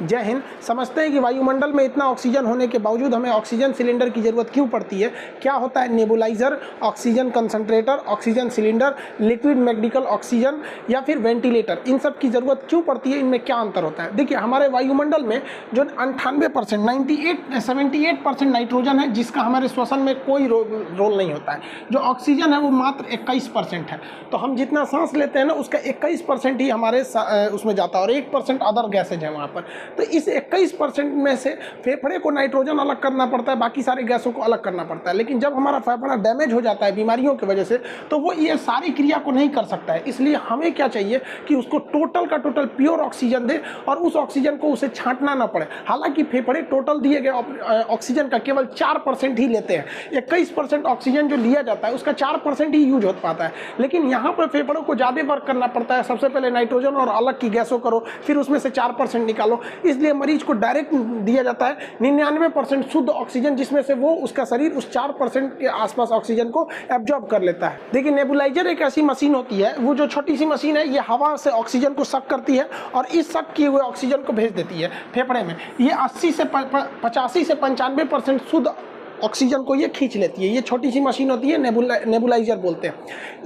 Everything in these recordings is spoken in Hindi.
जय हिंद। समझते हैं कि वायुमंडल में इतना ऑक्सीजन होने के बावजूद हमें ऑक्सीजन सिलेंडर की ज़रूरत क्यों पड़ती है, क्या होता है nebuliser, oxygen concentrator, oxygen cylinder, liquid medical oxygen या फिर वेंटिलेटर, इन सब की ज़रूरत क्यों पड़ती है, इनमें क्या अंतर होता है। देखिए, हमारे वायुमंडल में जो 98% 78% नाइट्रोजन है, जिसका हमारे श्वसन में कोई रोल नहीं होता है। जो ऑक्सीजन है वो मात्र 21% है। तो हम जितना सांस लेते हैं ना, उसका 21% ही हमारे उसमें जाता है और 1% अदर गैसेज है वहाँ पर। तो इस 21% में से फेफड़े को नाइट्रोजन अलग करना पड़ता है, बाकी सारे गैसों को अलग करना पड़ता है। लेकिन जब हमारा फेफड़ा डैमेज हो जाता है बीमारियों की वजह से, तो वो ये सारी क्रिया को नहीं कर सकता है। इसलिए हमें क्या चाहिए कि उसको टोटल का टोटल प्योर ऑक्सीजन दे और उस ऑक्सीजन को उसे छांटना ना पड़े। हालांकि फेफड़े टोटल दिए गए ऑक्सीजन का केवल 4% ही लेते हैं। 21% ऑक्सीजन जो लिया जाता है उसका 4% ही यूज हो पाता है। लेकिन यहाँ पर फेफड़ों को ज़्यादा वर्क करना पड़ता है। सबसे पहले नाइट्रोजन और अलग की गैसों करो, फिर उसमें से 4% निकालो। इसलिए मरीज को डायरेक्ट दिया जाता है 99% शुद्ध ऑक्सीजन, जिसमें से वो उसका शरीर उस 4% के आसपास ऑक्सीजन को एब्जॉर्ब कर लेता है। देखिए, नेबुलाइजर एक ऐसी मशीन होती है, वो जो छोटी सी मशीन है, ये हवा से ऑक्सीजन को सक करती है और इस सक किए हुए ऑक्सीजन को भेज देती है फेफड़े में। ये 80 से 85 से 95% शुद्ध ऑक्सीजन को ये खींच लेती है। ये छोटी सी मशीन होती है, नेबुलाइजर बोलते हैं।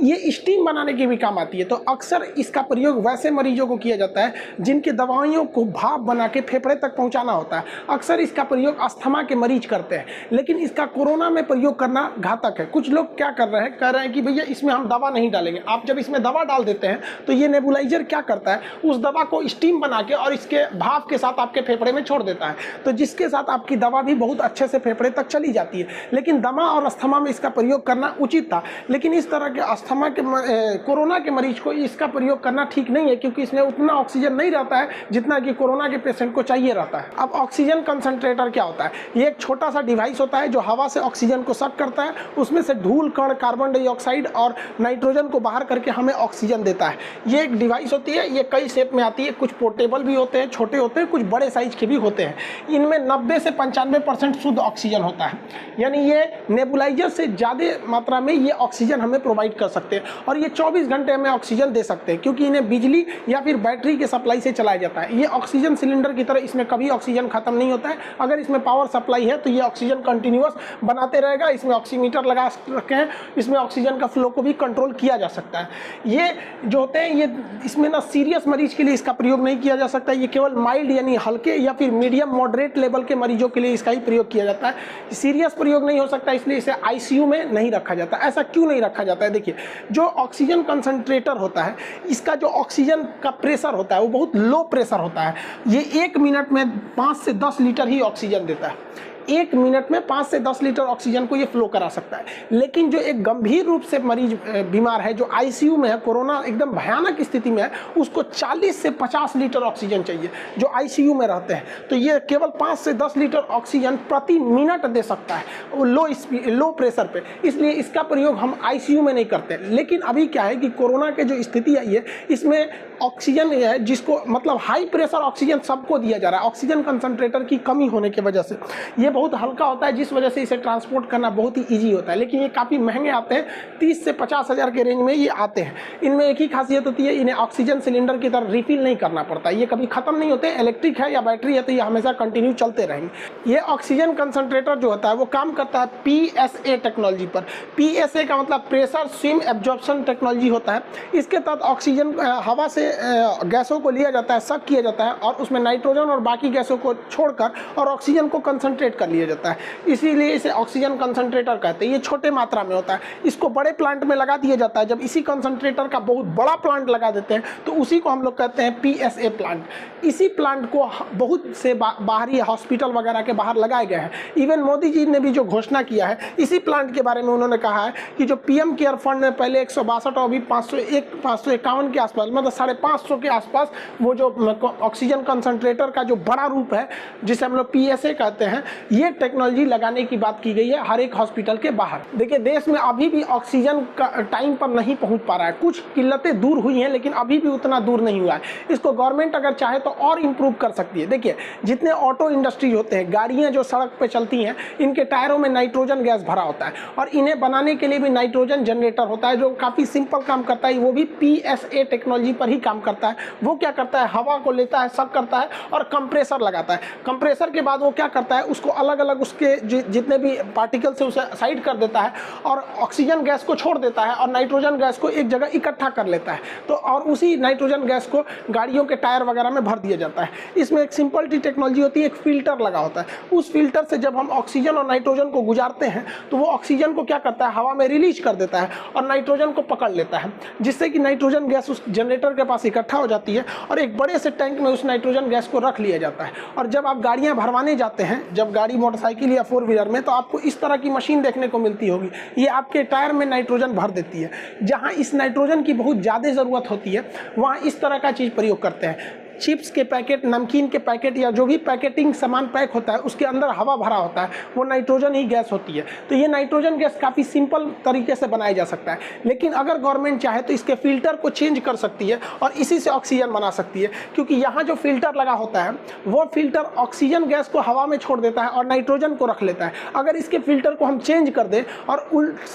ये स्टीम बनाने के भी काम आती है। तो अक्सर इसका प्रयोग वैसे मरीजों को किया जाता है जिनके दवाइयों को भाप बना के फेफड़े तक पहुंचाना होता है। अक्सर इसका प्रयोग अस्थमा के मरीज करते हैं, लेकिन इसका कोरोना में प्रयोग करना घातक है। कुछ लोग क्या कर रहे हैं, कह रहे हैं कि भैया इसमें हम दवा नहीं डालेंगे। आप जब इसमें दवा डाल देते हैं तो ये नेबुलाइजर क्या करता है, उस दवा को स्टीम बना के और इसके भाप के साथ आपके फेफड़े में छोड़ देता है, तो जिसके साथ आपकी दवा भी बहुत अच्छे से फेफड़े तक चली जाती है। लेकिन दमा और अस्थमा में इसका प्रयोग करना उचित था, लेकिन इस तरह के अस्थमा के कोरोना के मरीज को इसका प्रयोग करना ठीक नहीं है, क्योंकि इसमें उतना ऑक्सीजन नहीं रहता है जितना कि कोरोना के पेशेंट को चाहिए रहता है। अब ऑक्सीजन कंसंट्रेटर क्या होता है? ये एक छोटा सा डिवाइस होता है जो हवा से ऑक्सीजन को सक करता है, उसमें से धूल कण, कार्बन डाइऑक्साइड और नाइट्रोजन को बाहर करके हमें ऑक्सीजन देता है। ये एक डिवाइस होती है, ये कई शेप में आती है। कुछ पोर्टेबल भी होते हैं, छोटे होते हैं, कुछ बड़े साइज के भी होते हैं। इनमें 90 से 95% शुद्ध ऑक्सीजन होता है, यानी ये नेबुलाइजर से ज़्यादा मात्रा में ये ऑक्सीजन हमें प्रोवाइड कर सकते हैं और ये 24 घंटे हमें ऑक्सीजन दे सकते हैं, क्योंकि इन्हें बिजली या फिर बैटरी के सप्लाई से चलाया जाता है। ये ऑक्सीजन सिलेंडर की तरह इसमें कभी ऑक्सीजन खत्म नहीं होता है। अगर इसमें पावर सप्लाई है तो ये ऑक्सीजन कंटिन्यूअस बनाते रहेगा। इसमें ऑक्सीमीटर लगा रखे हैं, इसमें ऑक्सीजन का फ्लो को भी कंट्रोल किया जा सकता है। ये जो होते हैं, ये इसमें ना सीरियस मरीज के लिए इसका प्रयोग नहीं किया जा सकता। ये केवल माइल्ड यानी हल्के या फिर मीडियम मॉडरेट लेवल के मरीजों के लिए इसका ही प्रयोग किया जाता है। सीरियस प्रयोग नहीं हो सकता, इसलिए इसे आईसीयू में नहीं रखा जाता। ऐसा क्यों नहीं रखा जाता है? देखिए, जो ऑक्सीजन कंसंट्रेटर होता है, इसका जो ऑक्सीजन का प्रेशर होता है वो बहुत लो प्रेशर होता है। ये 1 मिनट में 5 से 10 लीटर ही ऑक्सीजन देता है। 1 मिनट में 5 से 10 लीटर ऑक्सीजन को ये फ्लो करा सकता है। लेकिन जो एक गंभीर रूप से मरीज बीमार है, जो आईसीयू में है, कोरोना एकदम भयानक स्थिति में है, उसको 40 से 50 लीटर ऑक्सीजन चाहिए, जो आईसीयू में रहते हैं। तो ये केवल 5 से 10 लीटर ऑक्सीजन प्रति मिनट दे सकता है, वो लो प्रेशर पे। इसलिए इसका प्रयोग हम आईसीयू में नहीं करते। लेकिन अभी क्या है कि कोरोना के जो स्थिति आई है, इसमें ऑक्सीजन है जिसको मतलब हाई प्रेशर ऑक्सीजन सबको दिया जा रहा है। ऑक्सीजन कंसंट्रेटर की कमी होने की वजह से ये बहुत हल्का होता है, जिस वजह से इसे ट्रांसपोर्ट करना बहुत ही इजी होता है। लेकिन ये काफ़ी महंगे आते हैं, 30 से 50 हज़ार के रेंज में ये आते हैं। इनमें एक ही खासियत होती है, इन्हें ऑक्सीजन सिलेंडर की तरह रिफिल नहीं करना पड़ता। ये कभी ख़त्म नहीं होते। इलेक्ट्रिक है या बैटरी है तो ये हमेशा कंटिन्यू चलते रहेंगे। ये ऑक्सीजन कंसंट्रेटर जो होता है वो काम करता है PSA टेक्नोलॉजी पर। PSA का मतलब प्रेशर स्विम एब्जॉर्प्शन टेक्नोलॉजी होता है। इसके तहत ऑक्सीजन हवा से गैसों को लिया जाता है, सक किया जाता है और उसमें नाइट्रोजन और बाकी गैसों को छोड़कर और ऑक्सीजन को कंसंट्रेट कर लिया जाता है। इसीलिए इसे ऑक्सीजन कंसंट्रेटर कहते हैं। ये छोटे मात्रा में होता है, इसको बड़े प्लांट में लगा दिया जाता है। जब इसी कंसंट्रेटर का बहुत बड़ा प्लांट लगा देते हैं तो उसी को हम लोग कहते हैं PSA प्लांट। इसी प्लांट को बहुत से बाहरी हॉस्पिटल वगैरह के बाहर लगाए गए हैं। इवन मोदी जी ने भी जो घोषणा किया है इसी प्लांट के बारे में, उन्होंने कहा है कि जो PM केयर फंड में पहले 162 और अभी 551 के आसपास, मतलब 550 के आसपास वो जो ऑक्सीजन कंसंट्रेटर का जो बड़ा रूप है जिसे हम लोग PSA कहते हैं, ये टेक्नोलॉजी लगाने की बात की गई है हर एक हॉस्पिटल के बाहर। देखिए देश में अभी भी ऑक्सीजन का टाइम पर नहीं पहुंच पा रहा है, कुछ किल्लतें दूर हुई हैं लेकिन अभी भी उतना दूर नहीं हुआ है। इसको गवर्नमेंट अगर चाहे तो और इम्प्रूव कर सकती है। देखिए जितने ऑटो इंडस्ट्री होते हैं, गाड़ियाँ जो सड़क पर चलती हैं, इनके टायरों में नाइट्रोजन गैस भरा होता है और इन्हें बनाने के लिए भी नाइट्रोजन जनरेटर होता है जो काफ़ी सिंपल काम करता है। वो भी PSA टेक्नोलॉजी पर ही काम करता है। वो क्या करता है, हवा को लेता है, सक करता है और कंप्रेसर लगाता है। कंप्रेसर के बाद वो क्या करता है, उसको अलग अलग उसके जितने भी पार्टिकल से उसे साइड कर देता है और ऑक्सीजन गैस को छोड़ देता है और नाइट्रोजन गैस को एक जगह इकट्ठा कर लेता है। तो और उसी नाइट्रोजन गैस को गाड़ियों के टायर वगैरह में भर दिया जाता है। इसमें एक सिंपल टी टेक्नोलॉजी होती है, एक फिल्टर लगा होता है। उस फिल्टर से जब हम ऑक्सीजन और नाइट्रोजन को गुजारते हैं तो वो ऑक्सीजन को क्या करता है, हवा में रिलीज कर देता है और नाइट्रोजन को पकड़ लेता है, जिससे कि नाइट्रोजन गैस उस जनरेटर के पास इकट्ठा हो जाती है और एक बड़े से टैंक में उस नाइट्रोजन गैस को रख लिया जाता है। और जब आप गाड़ियां भरवाने जाते हैं, जब गाड़ी मोटरसाइकिल या 4 व्हीलर में, तो आपको इस तरह की मशीन देखने को मिलती होगी। ये आपके टायर में नाइट्रोजन भर देती है। जहां इस नाइट्रोजन की बहुत ज़्यादा ज़रूरत होती है वहां इस तरह का चीज़ प्रयोग करते हैं। चिप्स के पैकेट, नमकीन के पैकेट या जो भी पैकेटिंग सामान पैक होता है उसके अंदर हवा भरा होता है, वो नाइट्रोजन ही गैस होती है। तो ये नाइट्रोजन गैस काफ़ी सिंपल तरीके से बनाया जा सकता है। लेकिन अगर गवर्नमेंट चाहे तो इसके फिल्टर को चेंज कर सकती है और इसी से ऑक्सीजन बना सकती है, क्योंकि यहाँ जो फिल्टर लगा होता है वो फिल्टर ऑक्सीजन गैस को हवा में छोड़ देता है और नाइट्रोजन को रख लेता है। अगर इसके फिल्टर को हम चेंज कर दें और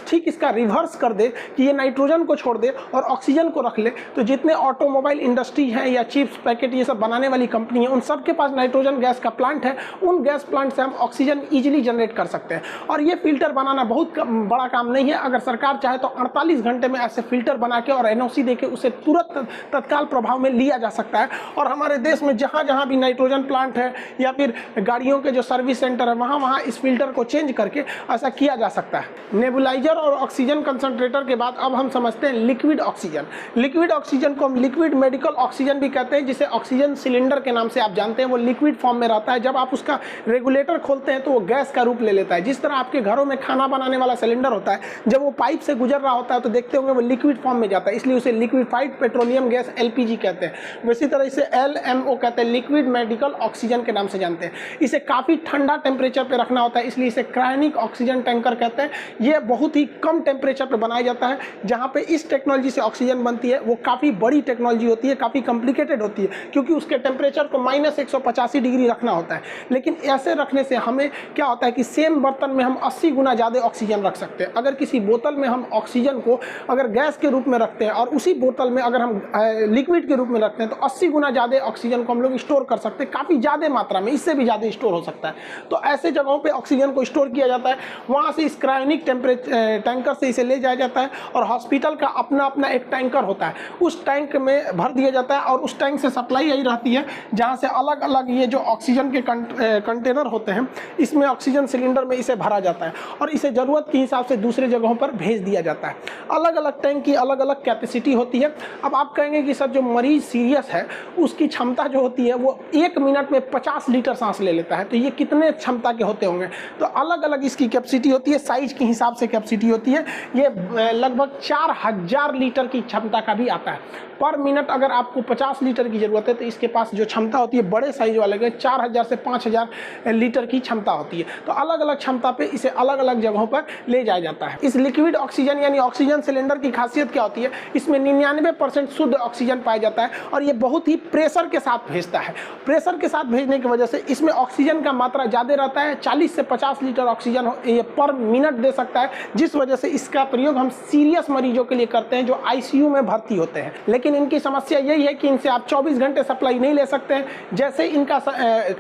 ठीक इसका रिवर्स कर दे कि ये नाइट्रोजन को छोड़ दे और ऑक्सीजन को रख ले, तो जितने ऑटोमोबाइल इंडस्ट्री हैं या चिप्स पैकेट ये सब बनाने वाली कंपनी है, उन सब के पास नाइट्रोजन गैस का प्लांट है। उन गैस प्लांट से हम ऑक्सीजन इजीली जनरेट कर सकते हैं। और ये फिल्टर बनाना बहुत बड़ा काम नहीं है। अगर सरकार चाहे तो 48 घंटे में ऐसे फिल्टर बना के और NOC देके उसे तुरंत तत्काल प्रभाव में लिया जा सकता है। और हमारे देश में जहाँ जहाँ भी नाइट्रोजन प्लांट है या फिर गाड़ियों के जो सर्विस सेंटर है, वहाँ वहाँ इस फिल्टर को चेंज करके ऐसा किया जा सकता है। नेबुलाइजर और ऑक्सीजन कंसंट्रेटर के बाद अब हम समझते हैं लिक्विड ऑक्सीजन। लिक्विड ऑक्सीजन को हम लिक्विड मेडिकल ऑक्सीजन भी कहते हैं, जिसे ऑक्सीजन सिलेंडर के नाम से आप जानते हैं। वो लिक्विड फॉर्म में रहता है। जब आप उसका रेगुलेटर खोलते हैं तो वो गैस का रूप ले लेता है। जिस तरह आपके घरों में खाना बनाने वाला सिलेंडर होता है, जब वो पाइप से गुजर रहा होता है तो देखते होंगे वो लिक्विड फॉर्म में जाता है, इसलिए उसे लिक्विफाइड पेट्रोलियम गैस LPG कहते हैं। वैसी तरह इसे LMO कहते हैं, लिक्विड मेडिकल ऑक्सीजन के नाम से जानते हैं। इसे काफ़ी ठंडा टेम्परेचर पर रखना होता है, इसलिए इसे क्रायोनिक ऑक्सीजन टैंकर कहते हैं। ये बहुत ही कम टेम्परेचर पर बनाया जाता है। जहाँ पे इस टेक्नोलॉजी से ऑक्सीजन बनती है वो काफ़ी बड़ी टेक्नोलॉजी होती है, काफ़ी कॉम्प्लिकेटेड होती है, क्योंकि उसके टेम्परेचर को -185 डिग्री रखना होता है। लेकिन ऐसे रखने से हमें क्या होता है कि सेम बर्तन में हम 80 गुना ज़्यादा ऑक्सीजन रख सकते हैं। अगर किसी बोतल में हम ऑक्सीजन को अगर गैस के रूप में रखते हैं और उसी बोतल में अगर हम लिक्विड के रूप में रखते हैं तो 80 गुना ज़्यादा ऑक्सीजन को हम लोग स्टोर कर सकते हैं, काफ़ी ज़्यादा मात्रा में, इससे भी ज़्यादा स्टोर हो सकता है। तो ऐसे जगहों पर ऑक्सीजन को स्टोर किया जाता है। वहाँ से इस क्रायोनिक टैंकर से इसे ले जाया जाता है और हॉस्पिटल का अपना अपना एक टैंकर होता है, उस टैंक में भर दिया जाता है और उस टैंक से सप्लाई यही रहती है, जहाँ से अलग अलग ये जो ऑक्सीजन के कंटेनर होते हैं, इसमें ऑक्सीजन सिलेंडर में इसे भरा जाता है और इसे ज़रूरत के हिसाब से दूसरे जगहों पर भेज दिया जाता है। अलग अलग टैंक की अलग अलग कैपेसिटी होती है। अब आप कहेंगे कि सर जो मरीज सीरियस है उसकी क्षमता जो होती है वो 1 मिनट में 50 लीटर सांस ले लेता है, तो ये कितने क्षमता के होते होंगे? तो अलग अलग इसकी कैपेसिटी होती है, साइज के हिसाब से कैपेसिटी होती है। ये लगभग 4000 लीटर की क्षमता का भी आता है पर मिनट। अगर आपको 50 लीटर की ज़रूरत है तो इसके पास जो क्षमता होती है बड़े साइज वाले के 4000 से 5000 लीटर की क्षमता होती है। तो अलग अलग क्षमता पे इसे अलग अलग जगहों पर ले जाया जाता है। इस लिक्विड ऑक्सीजन यानी ऑक्सीजन सिलेंडर की खासियत क्या होती है? इसमें 99% शुद्ध ऑक्सीजन पाया जाता है और ये बहुत ही प्रेशर के साथ भेजता है। प्रेशर के साथ भेजने की वजह से इसमें ऑक्सीजन का मात्रा ज़्यादा रहता है। 40 से 50 लीटर ऑक्सीजन ये पर मिनट दे सकता है, जिस वजह से इसका प्रयोग हम सीरियस मरीजों के लिए करते हैं जो ICU में भर्ती होते हैं। लेकिन इनकी समस्या यही है कि इनसे आप 24 घंटे सप्लाई नहीं ले सकते हैं। जैसे इनका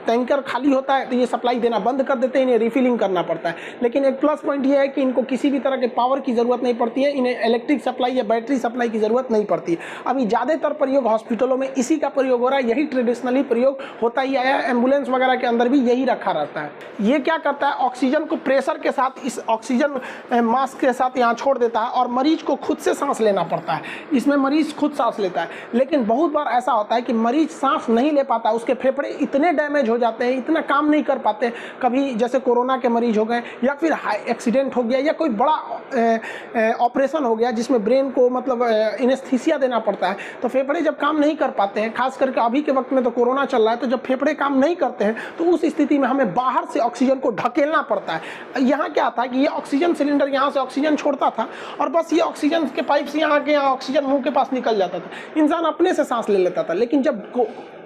टैंकर खाली होता है तो ये सप्लाई देना बंद कर देते हैं, इन्हें रिफिलिंग करना पड़ता है। लेकिन एक प्लस पॉइंट ये है कि इनको किसी भी तरह के पावर की ज़रूरत नहीं पड़ती है, इन्हें इलेक्ट्रिक सप्लाई या बैटरी सप्लाई की ज़रूरत नहीं पड़ती। अभी ज़्यादातर प्रयोग हॉस्पिटलों में इसी का प्रयोग हो रहा है, यही ट्रेडिशनली प्रयोग होता ही आया है। एम्बुलेंस वगैरह के अंदर भी यही रखा रहता है। ये क्या करता है, ऑक्सीजन को प्रेशर के साथ इस ऑक्सीजन मास्क के साथ यहाँ छोड़ देता है और मरीज को खुद से सांस लेना पड़ता है। इसमें मरीज खुद सांस लेता है। लेकिन बहुत बार ऐसा होता है कि मरीज सांस नहीं ले पाता, उसके फेफड़े इतने डैमेज हो जाते हैं, इतना काम नहीं कर पाते, कभी जैसे कोरोना के मरीज हो गए या फिर एक्सीडेंट हो गया या कोई बड़ा ऑपरेशन हो गया जिसमें ब्रेन को मतलब एनेस्थीसिया देना पड़ता है, तो फेफड़े जब काम नहीं कर पाते हैं, खास करके अभी के वक्त में तो कोरोना चल रहा है, तो जब फेफड़े काम नहीं करते हैं तो उस स्थिति में हमें बाहर से ऑक्सीजन को ढकेलना पड़ता है। यहाँ क्या था कि ये ऑक्सीजन सिलेंडर यहाँ से ऑक्सीजन छोड़ता था और बस ये ऑक्सीजन के पाइप से यहाँ के यहाँ ऑक्सीजन मुंह के पास निकल जाता था, इंसान अपने से सांस ले लेता था। लेकिन जब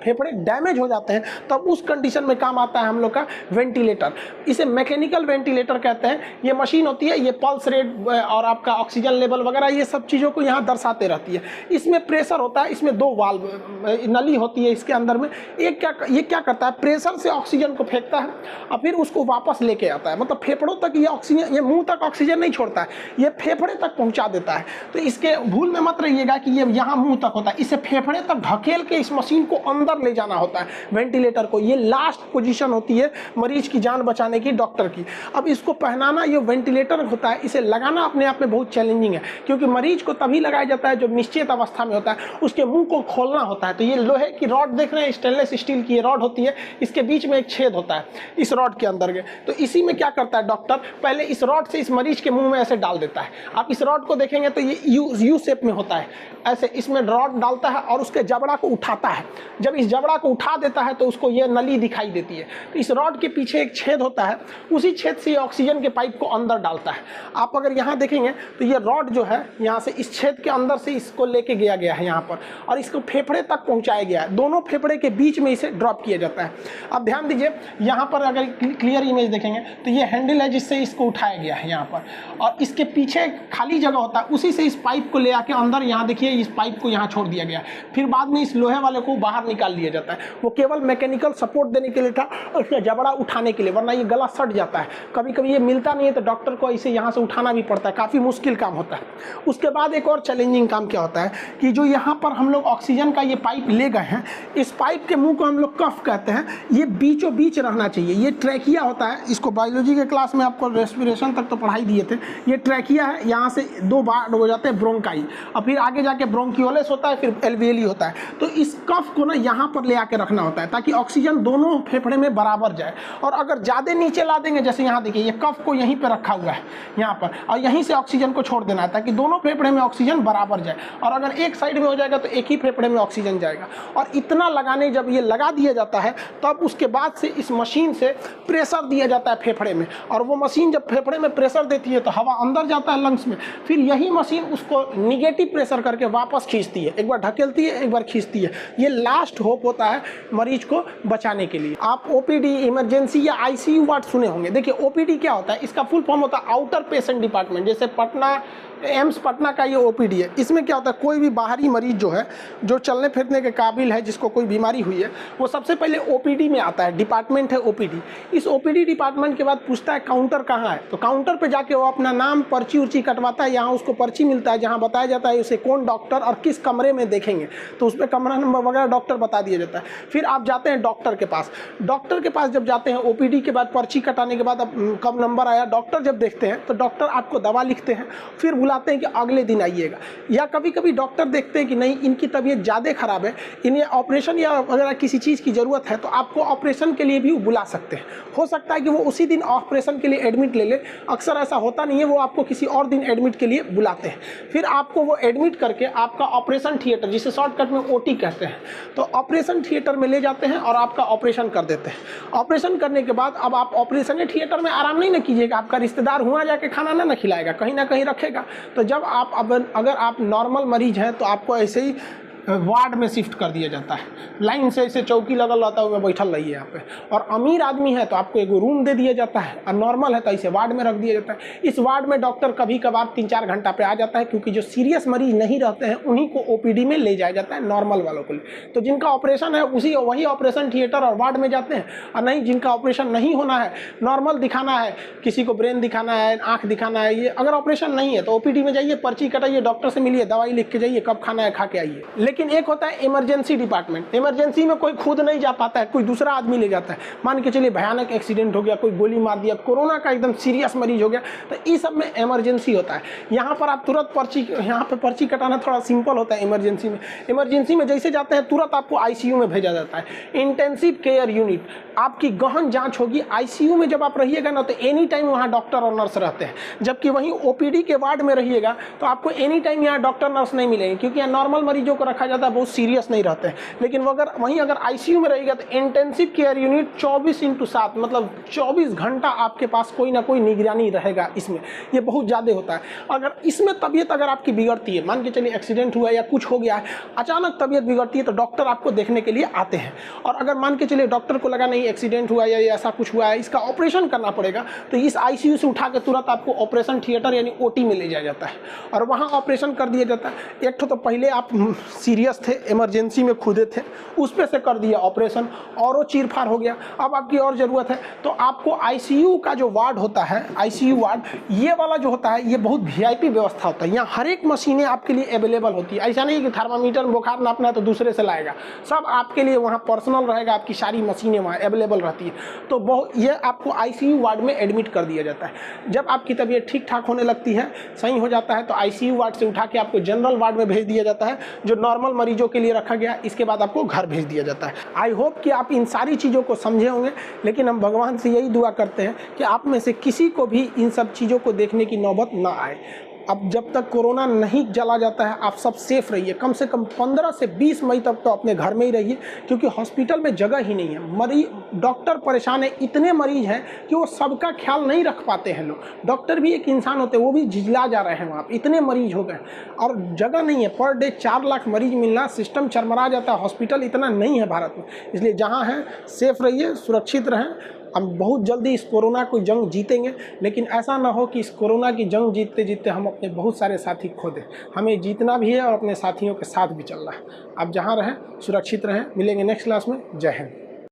फेफड़े डैमेज हो जाते हैं तब उस कंडीशन में काम आता है हम लोग का वेंटिलेटर। इसे मैकेनिकल वेंटिलेटर कहते हैं। ये मशीन होती है, ये पल्स रेट और आपका ऑक्सीजन लेवल वगैरह ये सब चीज़ों को यहाँ दर्शाते रहती है। इसमें प्रेशर होता है, इसमें 2 वाल्व नली होती है इसके अंदर में। ये क्या करता है, प्रेशर से ऑक्सीजन को फेंकता है और फिर उसको वापस लेके आता है। मतलब फेफड़ों तक ये ऑक्सीजन, ये मुंह तक ऑक्सीजन नहीं छोड़ता है, ये फेफड़े तक पहुँचा देता है। तो इसके भूल में मत रहिएगा कि ये यहाँ मुँह तक होता है, इसे फेफड़े तक ढकेल के इस मशीन को अंदर ले जाना होता है वेंटिलेटर को। ये लास्ट पोजीशन होती है मरीज की जान बचाने की, डॉक्टर की। अब इसको पहनाना, ये वेंटिलेटर होता है, इसे लगाना अपने आप में बहुत चैलेंजिंग है, क्योंकि मरीज को तभी लगाया जाता है जब निश्चित अवस्था में होता है, उसके मुंह को खोलना होता है। तो ये लोहे की रॉड देख रहे हैं, स्टेनलेस स्टील की ये रॉड होती है, इसके बीच में एक छेद होता है इस रॉड के अंदर के। तो इसी में क्या करता है डॉक्टर, पहले इस रॉड से इस मरीज के मुंह में ऐसे डाल देता है। आप इस रॉड को देखेंगे तो ये यू शेप में होता है, ऐसे इसमें रॉड डालता है और उसके जबड़ा को उठाता है। जब इस जबड़ा को उठा देता है तो उसको ये नली दिखाई देती है। तो इस रॉड के पीछे एक छेद होता है, उसी छेद से ये ऑक्सीजन के पाइप को अंदर डालता है। आप अगर यहाँ देखेंगे तो ये रॉड जो है यहाँ से इस छेद के अंदर से इसको लेके गया है यहाँ पर और इसको फेफड़े तक पहुँचाया गया है। दोनों फेफड़े के बीच में इसे ड्रॉप किया जाता है। अब ध्यान दीजिए, यहाँ पर अगर क्लियर इमेज देखेंगे तो ये हैंडल है जिससे इसको उठाया गया है यहाँ पर, और इसके पीछे खाली जगह होता है, उसी से इस पाइप को ले आके अंदर यहाँ देखिए इस पाइप को यहाँ छोड़ दिया गया। फिर बाद में इस लोहे वाले को बाहर निकाल लिया जाता है। वो केवल मैकेनिकल सपोर्ट देने के लिए था और उसका जबड़ा उठाने के लिए, वरना ये गला सट जाता है। कभी कभी ये मिलता नहीं है तो डॉक्टर को इसे यहाँ से उठाना भी पड़ता है, काफ़ी मुश्किल काम होता है। उसके बाद एक और चैलेंजिंग काम क्या होता है कि जो यहाँ पर हम लोग ऑक्सीजन का ये पाइप ले गए हैं, इस पाइप के मुंह को हम लोग कफ कहते हैं, ये बीचों बीच रहना चाहिए। ये ट्रैकिया होता है, इसको बायोलॉजी के क्लास में आपको रेस्पिरेशन तक तो पढ़ाई दिए थे। ये ट्रैकिया है, यहाँ से 2 बार हो जाते हैं ब्रोंकाई और फिर आगे जाके ब्रोंकियोलेस होता है, फिर एल्वियोली होता है। तो इस कफ को ना यहाँ पर ले आके रखना होता है ताकि ऑक्सीजन दोनों फेफड़े में बराबर जाए। और अगर ज़्यादा नीचे ला देंगे, जैसे यहाँ देखिए ये कफ को यहीं पे रखा हुआ है यहाँ पर, और यहीं से ऑक्सीजन को छोड़ देना है ताकि दोनों फेफड़े में ऑक्सीजन बराबर जाए। और अगर एक साइड में हो जाएगा तो एक ही फेफड़े में ऑक्सीजन जाएगा। और इतना लगाने जब ये लगा दिया जाता है तब उसके बाद से इस मशीन से प्रेशर दिया जाता है फेफड़े में, और वो मशीन जब फेफड़े में प्रेशर देती है तो हवा अंदर जाता है लंग्स में, फिर यही मशीन उसको निगेटिव प्रेशर करके वापस खींचती है, एक बार ढकेलती है एक बार खींचती है। ये लास्ट होप होता है मरीज को बचाने के लिए। आप ओपीडी, इमरजेंसी या आईसीयू वार्ड सुने होंगे। देखिए ओपीडी क्या होता है, इसका फुल फॉर्म होता है आउटर पेशेंट डिपार्टमेंट। जैसे पटना, एम्स पटना का ये ओपीडी है। इसमें क्या होता है, कोई भी बाहरी मरीज जो है, जो चलने फिरने के काबिल है, जिसको कोई बीमारी हुई है, वो सबसे पहले ओपीडी में आता है। डिपार्टमेंट है ओपीडी। इस ओपीडी डिपार्टमेंट के बाद पूछता है काउंटर कहाँ है, तो काउंटर पे जाके वो अपना नाम, पर्ची उर्ची कटवाता है। यहाँ उसको पर्ची मिलता है जहाँ बताया जाता है उसे कौन डॉक्टर और किस कमरे में देखेंगे, तो उस पर कमरा नंबर वगैरह डॉक्टर बता दिया जाता है। फिर आप जाते हैं डॉक्टर के पास। डॉक्टर के पास जब जाते हैं, ओपीडी के बाद पर्ची कटाने के बाद अब कब नंबर आया, डॉक्टर जब देखते हैं तो डॉक्टर आपको दवा लिखते हैं, फिर बुलाते हैं कि अगले दिन आइएगा। या कभी कभी डॉक्टर देखते हैं कि नहीं, इनकी तबीयत ज़्यादा खराब है, इन्हें ऑपरेशन या वगैरह किसी चीज़ की ज़रूरत है, तो आपको ऑपरेशन के लिए भी बुला सकते हैं। हो सकता है कि वो उसी दिन ऑपरेशन के लिए एडमिट ले ले, अक्सर ऐसा होता नहीं है, वो आपको किसी और दिन एडमिट के लिए बुलाते हैं। फिर आपको वो एडमिट करके आपका ऑपरेशन थिएटर, जिसे शॉर्टकट में ओटी कहते हैं, तो ऑपरेशन थिएटर में ले जाते हैं और आपका ऑपरेशन कर देते हैं। ऑपरेशन करने के बाद अब आप ऑपरेशन थिएटर में आराम नहीं ना कीजिएगा, आपका रिश्तेदार हुआ जाके खाना ना खिलाएगा, कहीं ना कहीं रखेगा। तो जब आप अगर आप नॉर्मल मरीज हैं तो आपको ऐसे ही वार्ड में शिफ्ट कर दिया जाता है। लाइन से ऐसे चौकी लगल रहता है, उसमें बैठल रहिए यहाँ पे। और अमीर आदमी है तो आपको एक रूम दे दिया जाता है, और नॉर्मल है तो ऐसे वार्ड में रख दिया जाता है। इस वार्ड में डॉक्टर कभी कभार 3-4 घंटा पे आ जाता है, क्योंकि जो सीरियस मरीज नहीं रहते हैं उन्हीं को ओपीडी में ले जाया जाता है, नॉर्मल वालों को लिए। तो जिनका ऑपरेशन है वही ऑपरेशन थिएटर और वार्ड में जाते हैं, और नहीं जिनका ऑपरेशन नहीं होना है, नॉर्मल दिखाना है, किसी को ब्रेन दिखाना है, आँख दिखाना है, ये अगर ऑपरेशन नहीं है तो ओपीडी में जाइए, पर्ची कटाइए, डॉक्टर से मिलिए, दवाई लिख के जाइए, कब खाना है खा के आइए। लेकिन एक होता है इमरजेंसी डिपार्टमेंट। इमरजेंसी में कोई खुद नहीं जा पाता है, कोई दूसरा आदमी ले जाता है। मान के चलिए भयानक एक्सीडेंट हो गया, कोई गोली मार दिया, कोरोना का एकदम सीरियस मरीज हो गया, तो इस सब में इमरजेंसी होता है। यहाँ पर आप तुरंत पर्ची, यहाँ पे पर्ची कटाना थोड़ा सिंपल होता है इमरजेंसी में। इमरजेंसी में जैसे जाते हैं तुरंत आपको आईसीयू में भेजा जाता है, इंटेंसिव केयर यूनिट। आपकी गहन जांच होगी आईसीयू में। जब आप रहिएगा ना तो एनी टाइम वहाँ डॉक्टर और नर्स रहते हैं, जबकि वहीं ओपीडी के वार्ड में रहिएगा तो आपको एनी टाइम यहाँ डॉक्टर नर्स नहीं मिलेंगे, क्योंकि यहाँ नॉर्मल मरीजों को रखा जाता है, बहुत सीरियस नहीं रहते हैं। लेकिन अगर आईसीयू में रहेगा तो इंटेंसिव केयर यूनिट 24/7, मतलब 24 घंटा आपके पास कोई ना कोई निगरानी रहेगा। इसमें ये बहुत ज़्यादा होता है। अगर इसमें तबीयत अगर आपकी बिगड़ती है, मान के चलिए एक्सीडेंट हुआ या कुछ हो गया है, अचानक तबीयत बिगड़ती है, तो डॉक्टर आपको देखने के लिए आते हैं। और अगर मान के चलिए डॉक्टर को लगा नहीं एक्सीडेंट हुआ या ऐसा कुछ हुआ है, इसका ऑपरेशन करना पड़ेगा, तो इस आईसीयू से उठा के तुरंत आपको ऑपरेशन थिएटर यानी ओटी में ले जाया जाता है और वहाँ ऑपरेशन कर दिया जाता है। एक तो पहले आप सीरियस थे, इमरजेंसी में खुदे थे, उस पे से कर दिया ऑपरेशन और वो चीरफाड़ हो गया। अब आपकी और ज़रूरत है तो आपको आईसीयू का जो वार्ड होता है, आईसीयू वार्ड ये वाला जो होता है, ये बहुत वीआईपी व्यवस्था होता है। यहाँ हर एक मशीनें आपके लिए अवेलेबल होती है। ऐसा नहीं कि थर्मामीटर में बुखार नापना है तो दूसरे से लाएगा, सब आपके लिए वहाँ पर्सनल रहेगा, आपकी सारी मशीनें वहाँ अवेलेबल रहती है। तो ये आपको आईसीयू वार्ड में एडमिट कर दिया जाता है। जब आपकी तबीयत ठीक ठाक होने लगती है, सही हो जाता है, तो आईसीयू वार्ड से उठा के आपको जनरल वार्ड में भेज दिया जाता है, जो नॉर्मल मरीजों के लिए रखा गया। इसके बाद आपको घर भेज दिया जाता है। आई होप कि आप इन सारी चीज़ों को समझे होंगे, लेकिन हम भगवान से यही दुआ करते हैं कि आप में से किसी को भी इन सब चीज़ों को देखने की नौबत ना आए। अब जब तक कोरोना नहीं चला जाता है, आप सब सेफ रहिए। कम से कम 15 से 20 मई तक तो अपने घर में ही रहिए, क्योंकि हॉस्पिटल में जगह ही नहीं है। डॉक्टर परेशान है, इतने मरीज हैं कि वो सबका ख्याल नहीं रख पाते हैं लोग। डॉक्टर भी एक इंसान होते हैं, वो भी झिझला जा रहे हैं वहाँ पे, इतने मरीज हो गए और जगह नहीं है। पर डे 4 लाख मरीज मिलना, सिस्टम चरमरा जाता है। हॉस्पिटल इतना नहीं है भारत में, इसलिए जहाँ हैं सेफ रहिए, सुरक्षित रहें। हम बहुत जल्दी इस कोरोना को जंग जीतेंगे, लेकिन ऐसा ना हो कि इस कोरोना की जंग जीतते जीतते हम अपने बहुत सारे साथी खो दें। हमें जीतना भी है और अपने साथियों के साथ भी चलना है। आप जहाँ रहें सुरक्षित रहें। मिलेंगे नेक्स्ट क्लास में। जय हिंद।